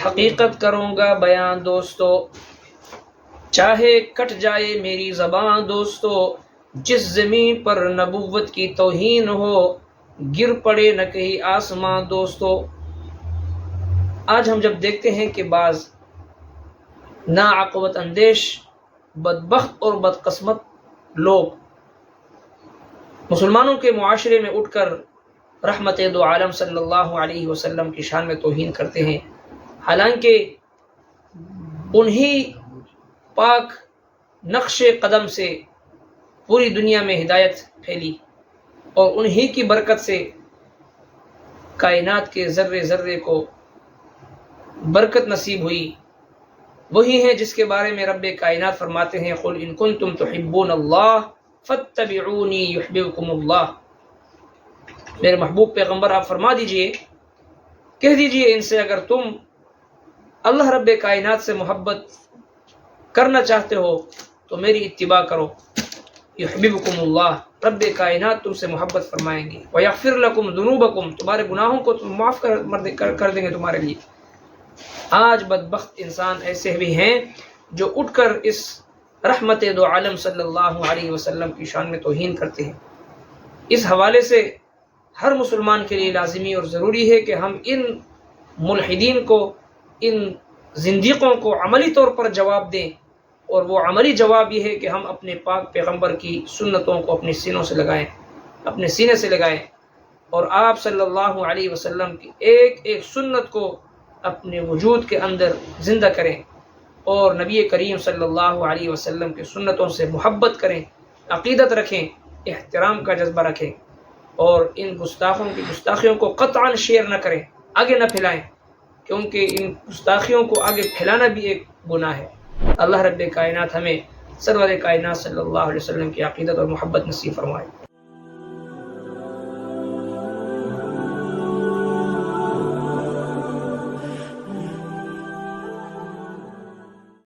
حقیقت کروں گا بیان دوستو، چاہے کٹ جائے میری زبان دوستو، جس زمین پر نبوت کی توہین ہو، گر پڑے نہ کہیں آسمان دوستو۔ آج ہم جب دیکھتے ہیں کہ بعض ناعاقبت اندیش، بدبخت اور بدقسمت لوگ مسلمانوں کے معاشرے میں اٹھ کر رحمت دو عالم صلی اللہ علیہ وسلم کی شان میں توہین کرتے ہیں، حالانکہ انہی پاک نقش قدم سے پوری دنیا میں ہدایت پھیلی اور انہی کی برکت سے کائنات کے ذرے ذرے کو برکت نصیب ہوئی۔ وہی ہے جس کے بارے میں رب کائنات فرماتے ہیں قل ان کنتم تحبون اللہ فاتبعونی یحببکم اللہ۔ میرے محبوب پیغمبر آپ فرما دیجئے، کہہ دیجئے ان سے، اگر تم اللہ رب کائنات سے محبت کرنا چاہتے ہو تو میری اتباع کرو، یحببکم اللہ، رب کائنات تم سے محبت فرمائیں گے، ویغفر لکم ذنوبکم، تمہارے گناہوں کو تم معاف کر دیں گے تمہارے لیے۔ آج بدبخت انسان ایسے بھی ہیں جو اٹھ کر اس رحمت دو عالم صلی اللہ علیہ وسلم کی شان میں توہین کرتے ہیں۔ اس حوالے سے ہر مسلمان کے لیے لازمی اور ضروری ہے کہ ہم ان ملحدین کو، ان زندیقوں کو عملی طور پر جواب دیں، اور وہ عملی جواب یہ ہے کہ ہم اپنے پاک پیغمبر کی سنتوں کو اپنے سینوں سے لگائیں، اپنے سینے سے لگائیں، اور آپ صلی اللہ علیہ وسلم کی ایک ایک سنت کو اپنے وجود کے اندر زندہ کریں، اور نبی کریم صلی اللہ علیہ وسلم کی سنتوں سے محبت کریں، عقیدت رکھیں، احترام کا جذبہ رکھیں، اور ان گستاخوں کی گستاخیوں کو قطعاً شیئر نہ کریں، آگے نہ پھیلائیں، کیونکہ ان گستاخیوں کو آگے پھیلانا بھی ایک گناہ ہے۔ اللہ رب کائنات ہمیں سرور کائنات صلی اللہ علیہ وسلم کی عقیدت اور محبت نصیب فرمائے۔